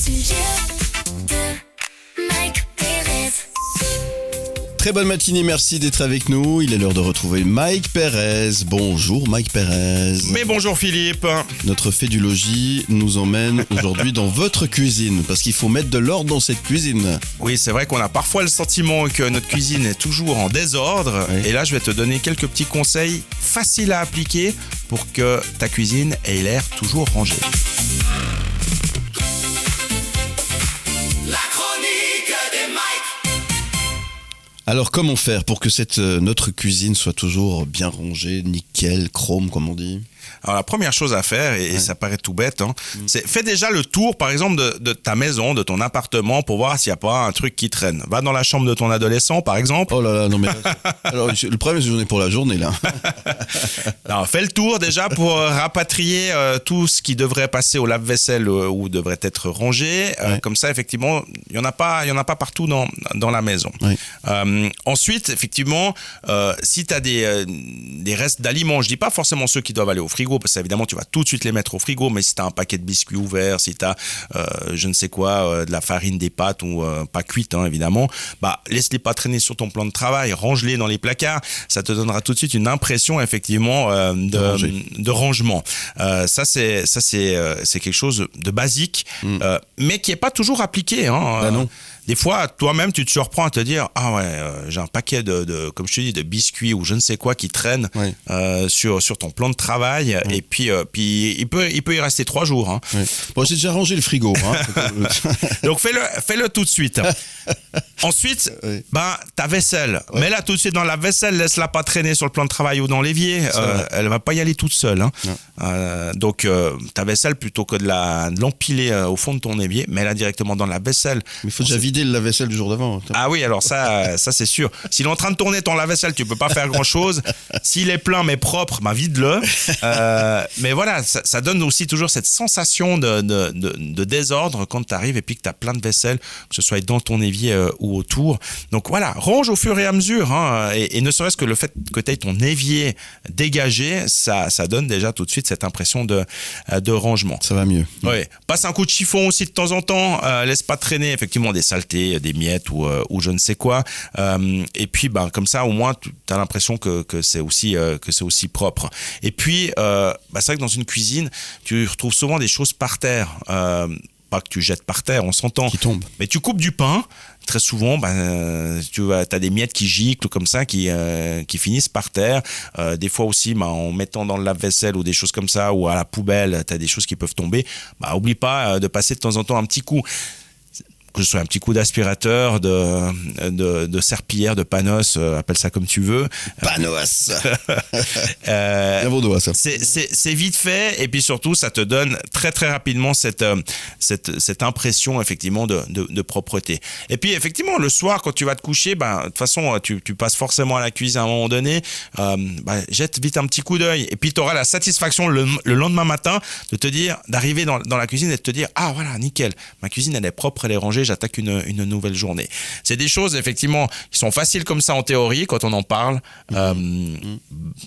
sujet de Mike Pérez. Très bonne matinée, merci d'être avec nous. Il est l'heure de retrouver Mike Pérez. Bonjour Mike Pérez. Mais bonjour Philippe. Notre fait du logis nous emmène aujourd'hui dans votre cuisine, parce qu'il faut mettre de l'ordre dans cette cuisine. Oui, c'est vrai qu'on a parfois le sentiment que notre cuisine est toujours en désordre. Oui. Et là, je vais te donner quelques petits conseils faciles à appliquer pour que ta cuisine ait l'air toujours rangée. Alors comment faire pour que notre cuisine soit toujours bien rangée, nickel, chrome comme on dit? Alors la première chose à faire, et ça paraît tout bête, c'est fais déjà le tour par exemple de ta maison, de ton appartement pour voir s'il n'y a pas un truc qui traîne. Va dans la chambre de ton adolescent par exemple. Oh là là, non mais... Alors le problème c'est que j'en ai pour la journée là. Alors, fais le tour déjà pour rapatrier tout ce qui devrait passer au lave-vaisselle ou devrait être rangé. Comme ça, effectivement, il y en a pas partout dans la maison. Oui. Ensuite, effectivement, si tu as des restes d'aliments, je dis pas forcément ceux qui doivent aller au frigo, parce qu'évidemment, tu vas tout de suite les mettre au frigo, mais si tu as un paquet de biscuits ouvert, si tu as je ne sais quoi, de la farine, des pâtes ou pas cuites, évidemment, laisse-les pas traîner sur ton plan de travail, range-les dans les placards, ça te donnera tout de suite une impression, effectivement, de rangement. Ça c'est quelque chose de basique, mais qui est pas toujours appliqué. Non. Des fois, toi-même, tu te surprends à te dire « Ah ouais, j'ai un paquet comme je te dis, de biscuits ou je ne sais quoi qui traîne sur ton plan de travail. Et puis il peut y rester 3 jours. Oui. Bon, j'ai déjà rangé le frigo. Donc, fais-le tout de suite. Ensuite, ta vaisselle. Mets-la tout de suite dans la vaisselle. Laisse-la pas traîner sur le plan de travail ou dans l'évier. Elle va pas y aller toute seule. Donc, ta vaisselle, plutôt que de l'empiler au fond de ton évier, mets-la directement dans la vaisselle. Mais il faut déjà vider le lave-vaisselle du jour d'avant. Ah oui, alors ça c'est sûr. S'il est en train de tourner ton lave-vaisselle, tu peux pas faire grand-chose. S'il est plein mais propre, vide-le. Mais voilà, ça donne aussi toujours cette sensation de désordre quand tu arrives et puis que tu as plein de vaisselle, que ce soit dans ton évier ou autour. Donc voilà, range au fur et à mesure. Et ne serait-ce que le fait que tu aies ton évier dégagé, ça donne déjà tout de suite cette impression de rangement. Ça va mieux. Oui. Passe un coup de chiffon aussi de temps en temps. Laisse pas traîner effectivement des saletés, des miettes ou je ne sais quoi. Et puis comme ça au moins tu as l'impression que c'est aussi propre. Et puis c'est vrai que dans une cuisine tu retrouves souvent des choses par terre. Pas que tu jettes par terre, on s'entend. Qui tombe. Mais tu coupes du pain. Très souvent, tu as des miettes qui giclent comme ça, qui finissent par terre. Des fois aussi, en mettant dans le lave-vaisselle ou des choses comme ça, ou à la poubelle, tu as des choses qui peuvent tomber. Oublie pas de passer de temps en temps un petit coup. Que ce soit un petit coup d'aspirateur, de serpillière, de panos, appelle ça comme tu veux. Panos. Bien vaudois, ça. C'est vite fait et puis surtout ça te donne très très rapidement cette impression effectivement de propreté. Et puis effectivement le soir quand tu vas te coucher, de toute façon tu passes forcément à la cuisine à un moment donné, jette vite un petit coup d'œil et puis tu auras la satisfaction le lendemain matin d'arriver dans la cuisine et de te dire ah voilà nickel, ma cuisine elle est propre, elle est rangée, j'attaque une nouvelle journée. C'est des choses effectivement qui sont faciles comme ça en théorie quand on en parle,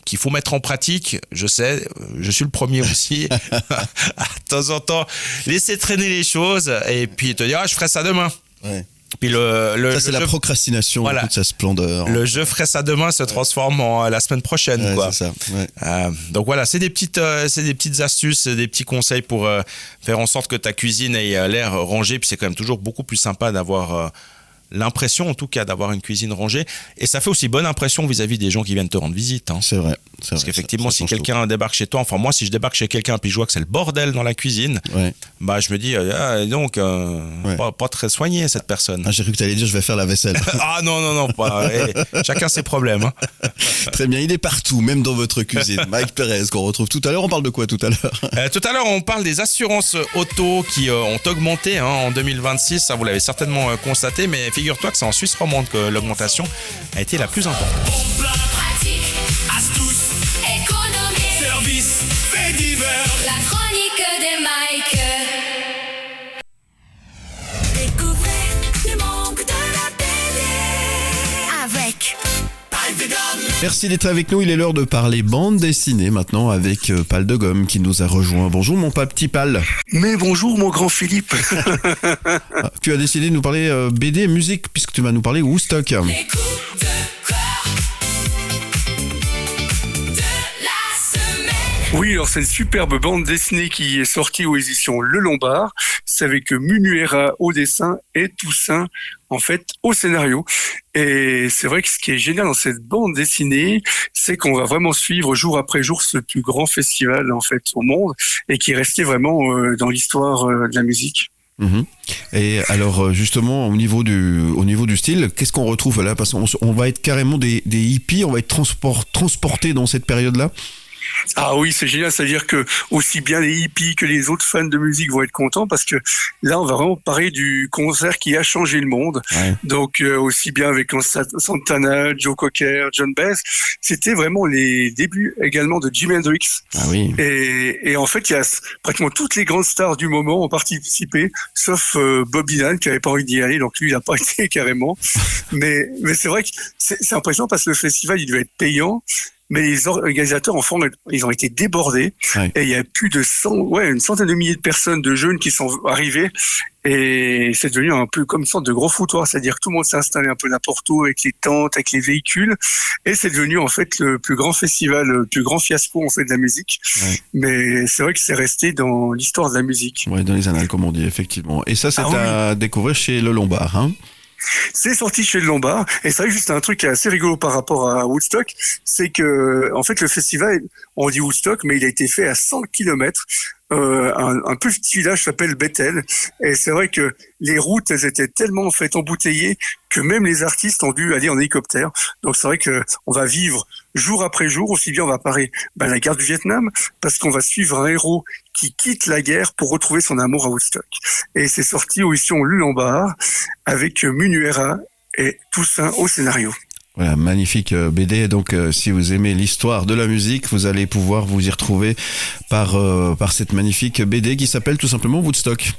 qu'il faut mettre en pratique. Je sais, je suis le premier aussi à de temps en temps laisser traîner les choses et puis te dire je ferai ça demain. Ouais. Puis ça c'est la procrastination, voilà. Toute sa splendeur. Le je ferai ça demain se transforme en la semaine prochaine, quoi. C'est ça. Ouais. Donc voilà, c'est des petites astuces, des petits conseils pour faire en sorte que ta cuisine ait l'air rangée. Puis c'est quand même toujours beaucoup plus sympa d'avoir l'impression en tout cas d'avoir une cuisine rangée et ça fait aussi bonne impression vis-à-vis des gens qui viennent te rendre visite. C'est vrai. Parce qu'effectivement si quelqu'un débarque chez toi, moi si je débarque chez quelqu'un puis je vois que c'est le bordel dans la cuisine, je me dis donc pas très soigné cette personne. J'ai cru que tu allais dire je vais faire la vaisselle. Ah non, pas, chacun ses problèmes. Très bien, il est partout, même dans votre cuisine. Mike Pérez qu'on retrouve tout à l'heure. On parle de quoi tout à l'heure? Tout à l'heure on parle des assurances auto qui ont augmenté en 2026, ça vous l'avez certainement constaté, mais figure-toi que c'est en Suisse romande que l'augmentation a été la plus importante. Pratique, astuces, économie, service, fait divers. La chronique de Mike. Découvrez le monde de la télé avec Mike Vegan. Merci d'être avec nous. Il est l'heure de parler bande dessinée maintenant avec Pal de Gomme qui nous a rejoint. Bonjour mon petit Pal. Mais bonjour mon grand Philippe. Tu as décidé de nous parler BD et musique puisque tu vas nous parler Woodstock. Les coups de cœur de la semaine. Oui, alors c'est une superbe bande dessinée qui est sortie aux éditions Le Lombard. C'est avec Munuera au dessin et Toussaint en fait au scénario. Et c'est vrai que ce qui est génial dans cette bande dessinée, c'est qu'on va vraiment suivre jour après jour ce plus grand festival en fait au monde et qui est resté vraiment dans l'histoire de la musique. Mhm. Et alors justement au niveau du style, qu'est-ce qu'on retrouve là? Parce qu'on va être carrément des hippies, on va être transportés dans cette période-là. Ah oui, c'est génial, c'est-à-dire que aussi bien les hippies que les autres fans de musique vont être contents parce que là, on va vraiment parler du concert qui a changé le monde. Ouais. Donc aussi bien avec Santana, Joe Cocker, John Baez, c'était vraiment les débuts également de Jimi Hendrix. Ah oui. Et en fait, il y a pratiquement toutes les grandes stars du moment ont participé, sauf Bob Dylan qui avait pas envie d'y aller, donc lui, il a pas été carrément. Mais c'est vrai que c'est impressionnant parce que le festival, il devait être payant. Mais les organisateurs, en fond, ils ont été débordés. Ouais. Et il y a plus de une centaine de milliers de personnes, de jeunes qui sont arrivés. Et c'est devenu un peu comme une sorte de gros foutoir. C'est-à-dire que tout le monde s'est installé un peu n'importe où avec les tentes, avec les véhicules. Et c'est devenu, en fait, le plus grand festival, le plus grand fiasco, en fait, de la musique. Ouais. Mais c'est vrai que c'est resté dans l'histoire de la musique. Ouais, dans les annales, comme on dit, effectivement. Et ça, c'est à découvrir chez Le Lombard, hein. C'est sorti chez Le Lombard et c'est vrai que juste un truc qui est assez rigolo par rapport à Woodstock, c'est que en fait le festival, on dit Woodstock, mais il a été fait à 100 km. Un petit village s'appelle Bethel et c'est vrai que les routes elles étaient tellement en fait embouteillées que même les artistes ont dû aller en hélicoptère. Donc c'est vrai que on va vivre jour après jour, aussi bien on va parler la guerre du Vietnam parce qu'on va suivre un héros qui quitte la guerre pour retrouver son amour à Woodstock. Et c'est sorti aux éditions Le Lombard avec Munuera et Toussaint au scénario. Voilà, magnifique BD. Donc, si vous aimez l'histoire de la musique, vous allez pouvoir vous y retrouver par cette magnifique BD qui s'appelle tout simplement Woodstock.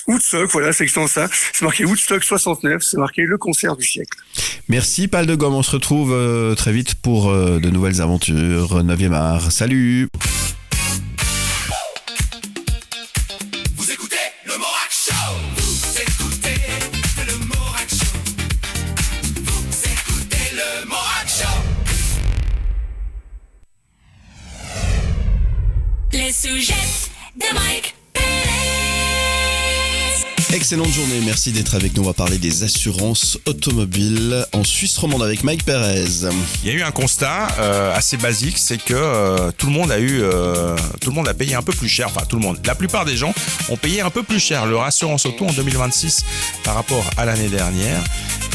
Woodstock, voilà, c'est exactement ça. C'est marqué Woodstock 69, c'est marqué le concert du siècle. Merci Pal de Gomme, on se retrouve très vite pour de nouvelles aventures. 9e art, salut! Vous écoutez le Morac Show. Vous écoutez le Morac Show. Vous écoutez le Morac Show. Les sujets de Mike Pérez. Excellente journée, merci d'être avec nous. On va parler des assurances automobiles en Suisse romande avec Mike Pérez. Il y a eu un constat assez basique, c'est que tout le monde a payé un peu plus cher. Enfin, tout le monde. La plupart des gens ont payé un peu plus cher leur assurance auto en 2026 par rapport à l'année dernière.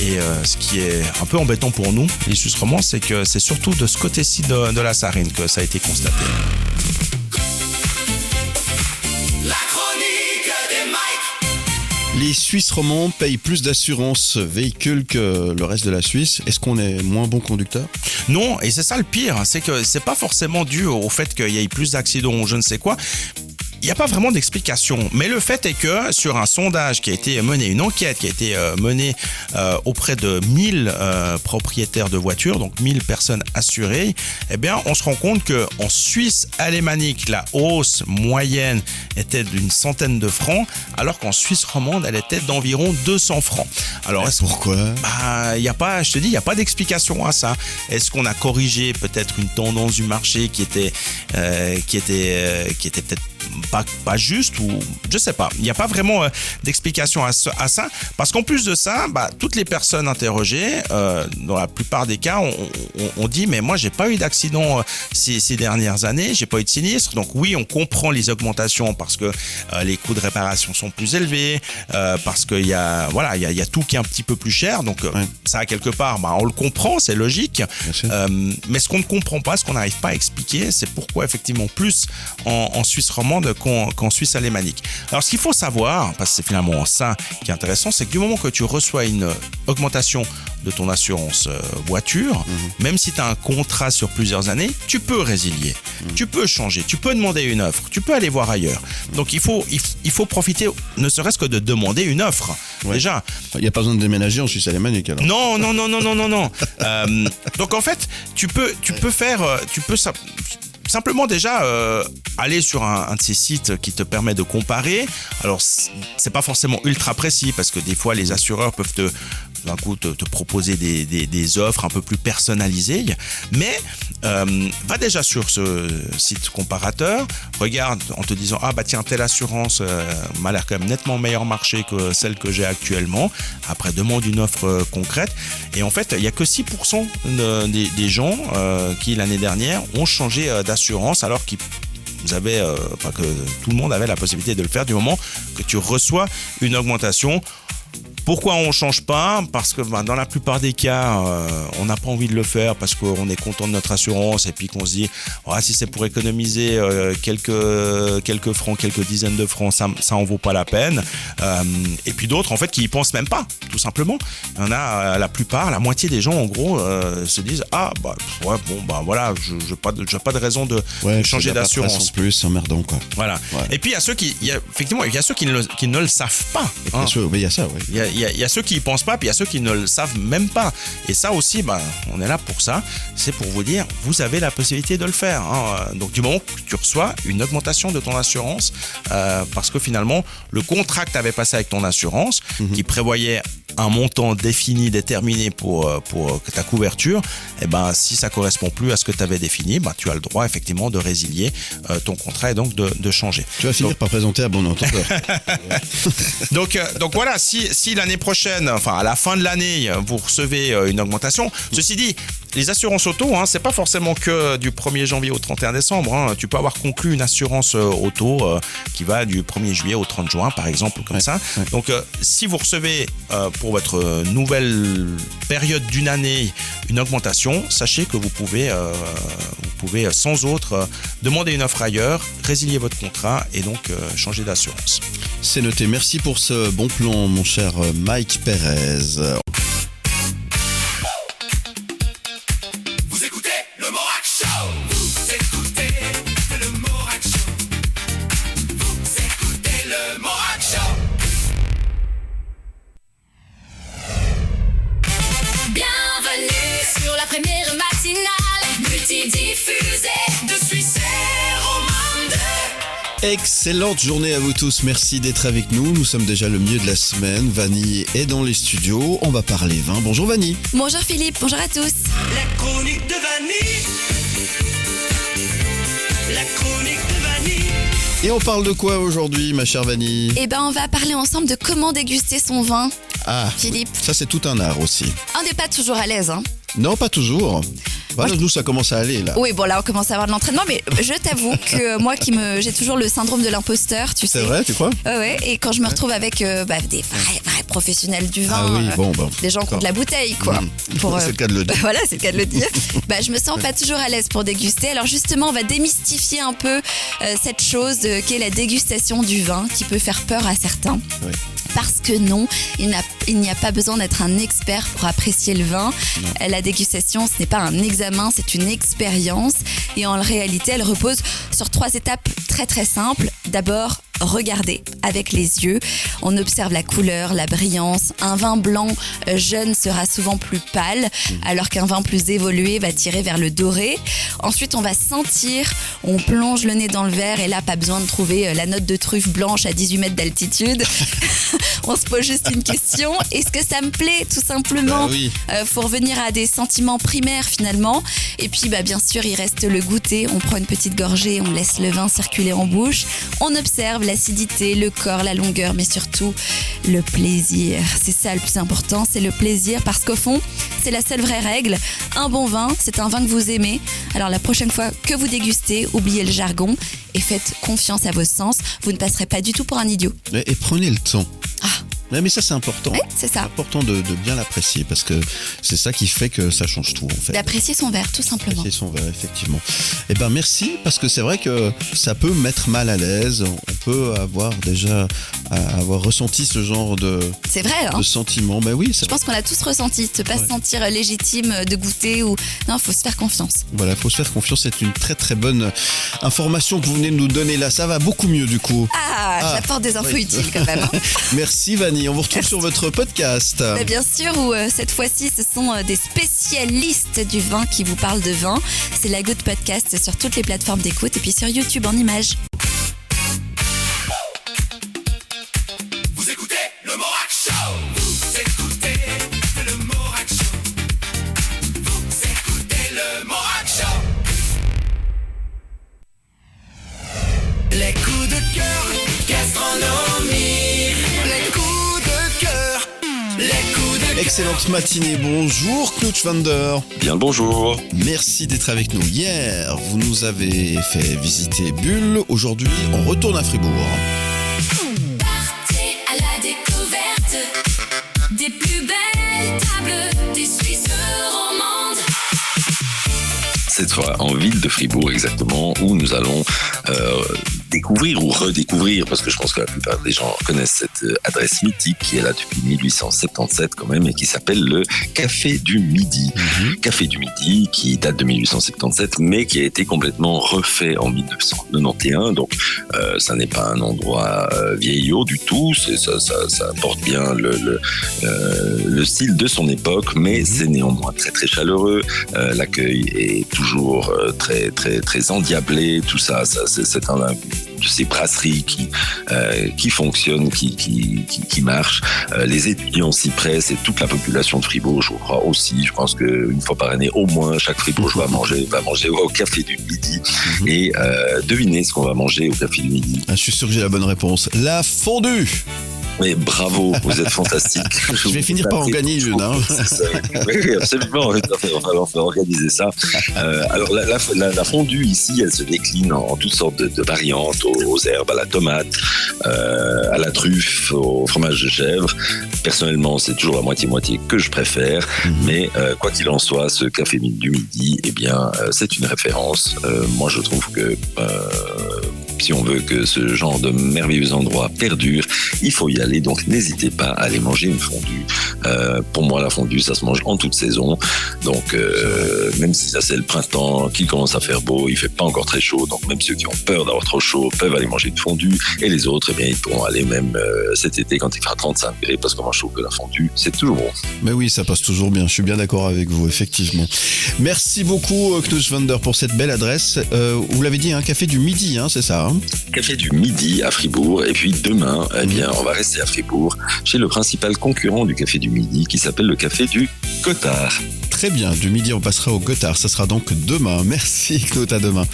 Et ce qui est un peu embêtant pour nous, les Suisses romands, c'est que c'est surtout de ce côté-ci de la Sarine que ça a été constaté. Les Suisses romands payent plus d'assurance véhicule que le reste de la Suisse. Est-ce qu'on est moins bon conducteur? Non, et c'est ça le pire, c'est que c'est pas forcément dû au fait qu'il y ait plus d'accidents ou je ne sais quoi. Il n'y a pas vraiment d'explication, mais le fait est que sur un sondage qui a été mené, une enquête qui a été menée auprès de 1000 propriétaires de voitures, donc 1000 personnes assurées, eh bien, on se rend compte qu'en Suisse alémanique, la hausse moyenne était d'une centaine de francs, alors qu'en Suisse romande, elle était d'environ 200 francs. Alors, pourquoi? Il n'y a pas, je te dis, il n'y a pas d'explication à ça. Est-ce qu'on a corrigé peut-être une tendance du marché qui était peut-être pas juste ou je sais pas. Il n'y a pas vraiment d'explication à ça parce qu'en plus de ça, toutes les personnes interrogées, dans la plupart des cas, on dit mais moi j'ai pas eu d'accident ces dernières années, j'ai pas eu de sinistre. Donc oui, on comprend les augmentations parce que les coûts de réparation sont plus élevés, parce qu'il y a tout qui est un petit peu plus cher. Donc ça quelque part, on le comprend, c'est logique. Mais ce qu'on ne comprend pas, ce qu'on n'arrive pas à expliquer, c'est pourquoi effectivement plus en Suisse romande demande qu'en Suisse alémanique. Alors, ce qu'il faut savoir, parce que c'est finalement ça qui est intéressant, c'est que du moment que tu reçois une augmentation de ton assurance voiture, même si tu as un contrat sur plusieurs années, tu peux résilier, tu peux changer, tu peux demander une offre, tu peux aller voir ailleurs. Donc, il faut profiter, ne serait-ce que de demander une offre. Ouais. Déjà. Il n'y a pas besoin de déménager en Suisse alémanique alors. Non. Donc en fait, tu peux simplement déjà aller sur un de ces sites qui te permet de comparer. Alors c'est pas forcément ultra précis parce que des fois les assureurs peuvent d'un coup te proposer des offres un peu plus personnalisées, mais va déjà sur ce site comparateur, regarde en te disant ah bah tiens, telle assurance m'a l'air quand même nettement meilleur marché que celle que j'ai actuellement. Après demande une offre concrète, et en fait il y a que 6% des gens qui l'année dernière ont changé d'assurance alors qu'ils avaient que tout le monde avait la possibilité de le faire du moment que tu reçois une augmentation. Pourquoi on ne change pas? Parce que dans la plupart des cas, on n'a pas envie de le faire parce qu'on est content de notre assurance et puis qu'on se dit si c'est pour économiser quelques francs, quelques dizaines de francs, ça en vaut pas la peine. Et puis d'autres en fait qui y pensent même pas, tout simplement. Il y en a la moitié des gens en gros se disent voilà, je pas de raison de changer d'assurance. En plus, c'est emmerdant quoi. Voilà. Ouais. Et puis il y a ceux qui ne le savent pas. Bien sûr, mais il y a ça, oui. Il y a ceux qui y pensent pas, puis il y a ceux qui ne le savent même pas. Et ça aussi, on est là pour ça. C'est pour vous dire, vous avez la possibilité de le faire. Donc du moment que tu reçois une augmentation de ton assurance, parce que finalement, le contrat que tu avais passé avec ton assurance, qui prévoyait un montant défini, déterminé pour ta couverture, si ça correspond plus à ce que tu avais défini, tu as le droit effectivement de résilier ton contrat et donc de changer. Tu vas finir par présenter à bon entendeur. donc voilà, si l'année prochaine, à la fin de l'année, vous recevez une augmentation, ceci dit, les assurances auto, c'est pas forcément que du 1er janvier au 31 décembre. Tu peux avoir conclu une assurance auto qui va du 1er juillet au 30 juin, par exemple, comme ça. Ouais. Donc, si vous recevez pour votre nouvelle période d'une année une augmentation, sachez que vous pouvez sans autre demander une offre ailleurs, résilier votre contrat et donc changer d'assurance. C'est noté. Merci pour ce bon plan, mon cher Mike Perez. Vous écoutez le Morac Show. Vous écoutez le Morac Show. Vous écoutez le Morac Show. Bienvenue sur la première matinale multidiffusée de Suisse romande. Excellente journée à vous tous, merci d'être avec nous. Nous sommes déjà le milieu de la semaine. Vanny est dans les studios, on va parler vin. Bonjour Vanny. Bonjour Philippe, bonjour à tous. La chronique de Vanny. La chronique de Vanny. Et on parle de quoi aujourd'hui, ma chère Vanny? On va parler ensemble de comment déguster son vin. Ah, Philippe. Ça c'est tout un art aussi. On n'est pas toujours à l'aise, Non, pas toujours. Voilà, nous ça commence à aller là. Oui, bon là on commence à avoir de l'entraînement, mais je t'avoue que moi j'ai toujours le syndrome de l'imposteur, tu sais. C'est vrai, tu crois? Ouais, et quand je me retrouve avec des vrais professionnels du vin, des gens qui ont de la bouteille, quoi. C'est le cas de le dire. Voilà, c'est le cas de le dire. Je me sens pas toujours à l'aise pour déguster. Alors justement, on va démystifier un peu cette chose qu'est la dégustation du vin, qui peut faire peur à certains. Oui. Parce que non, il n'y a pas besoin d'être un expert pour apprécier le vin. Non. La dégustation, ce n'est pas un examen, c'est une expérience. Et en réalité, elle repose sur 3 étapes très très simples. D'abord, regarder avec les yeux. On observe la couleur, la brillance. Un vin blanc jeune sera souvent plus pâle, alors qu'un vin plus évolué va tirer vers le doré. Ensuite, on va sentir, on plonge le nez dans le verre et là, pas besoin de trouver la note de truffe blanche à 18 mètres d'altitude. On se pose juste une question, est-ce que ça me plaît, tout simplement? Oui. Faut revenir à des sentiments primaires finalement. Et puis bien sûr, il reste le goûter. On prend une petite gorgée, on laisse le vin circuler en bouche. On observe l'acidité, le corps, la longueur, mais surtout le plaisir. C'est ça le plus important, c'est le plaisir, parce qu'au fond, c'est la seule vraie règle. Un bon vin, c'est un vin que vous aimez. Alors la prochaine fois que vous dégustez, oubliez le jargon et faites confiance à vos sens. Vous ne passerez pas du tout pour un idiot. Et prenez le temps. Ouais, mais ça c'est important. Oui, c'est C'est ça. important de bien l'apprécier parce que c'est ça qui fait que ça change tout en fait. D'apprécier son verre, tout simplement. Apprécier son verre, effectivement. Eh ben merci parce que c'est vrai que ça peut mettre mal à l'aise. On peut avoir déjà avoir ressenti ce genre de C'est vrai, hein. sentiment. Ben oui, Je pense qu'on l'a tous ressenti, de ne pas se sentir légitime de goûter ou... Non, il faut se faire confiance. voilà, faut se faire confiance. C'est une très très bonne information que vous venez de nous donner là. Ça va beaucoup mieux du coup. Ah, j'apporte des infos oui. utiles quand même. Hein. Merci Vanny. On vous retrouve sur votre podcast. Mais bien sûr, où cette fois-ci, ce sont des spécialistes du vin qui vous parlent de vin. C'est la Good Podcast sur toutes les plateformes d'écoute et puis sur YouTube en images. Vous écoutez le Morac Show. Vous écoutez le Morac Show. Vous écoutez le Morac Show. Les coups de cœur gastronomie. Les coups de cœur. Les coups de cœur. Excellente matinée. Bonjour Knut Vander. Bien le bonjour. Merci d'être avec nous. Hier, vous nous avez fait visiter Bulle. Aujourd'hui, on retourne à Fribourg. Partez à la découverte des plus belles tables des Suisses romandes. Cette fois en ville de Fribourg exactement, où nous allons découvrir ou redécouvrir, parce que je pense que la plupart des gens connaissent cette adresse mythique qui est là depuis 1877 quand même, et qui s'appelle le Café du Midi. Café du Midi qui date de 1877, mais qui a été complètement refait en 1991, donc ça n'est pas un endroit vieillot du tout, ça porte bien le style de son époque, mais c'est néanmoins très très chaleureux, l'accueil est toujours très très très endiablé, tout ça c'est un de ces brasseries qui fonctionnent, qui marchent. Les étudiants s'y pressent et toute la population de Fribourg, je crois aussi. Je pense qu'une fois par année, au moins, chaque Fribourgeois va manger au Café du Midi. Et devinez ce qu'on va manger au Café du Midi. Ah, je suis sûr que j'ai la bonne réponse. La fondue. Mais bravo, vous êtes fantastique. Je vais finir par en gagner une. Hein. Oui, absolument. Il va falloir organiser ça. Alors, la fondue ici, elle se décline en toutes sortes de variantes, aux herbes, à la tomate, à la truffe, au fromage de chèvre. Personnellement, c'est toujours la moitié-moitié que je préfère. Mais quoi qu'il en soit, ce café du midi, eh bien, c'est une référence. Moi, je trouve que si on veut que ce genre de merveilleux endroit perdure, il faut y aller. Donc, n'hésitez pas à aller manger une fondue. Pour moi, la fondue, ça se mange en toute saison. Donc, même si ça c'est le printemps, qu'il commence à faire beau, il fait pas encore très chaud. Donc, même ceux qui ont peur d'avoir trop chaud peuvent aller manger une fondue. Et les autres, eh bien, ils pourront aller même cet été quand il fera 35 degrés, parce que moi, je trouve que la fondue, c'est toujours bon. Mais oui, ça passe toujours bien. Je suis bien d'accord avec vous, effectivement. Merci beaucoup, Knut Vander, pour cette belle adresse. Vous l'avez dit, un café du midi, hein, c'est ça, hein? Café du Midi à Fribourg. Et puis demain, eh bien, on va rester à Fribourg chez le principal concurrent du Café du Midi qui s'appelle le Café du Gothard. Très bien. Du midi, on passera au Gothard. Ça sera donc demain. Merci, Knut. À demain.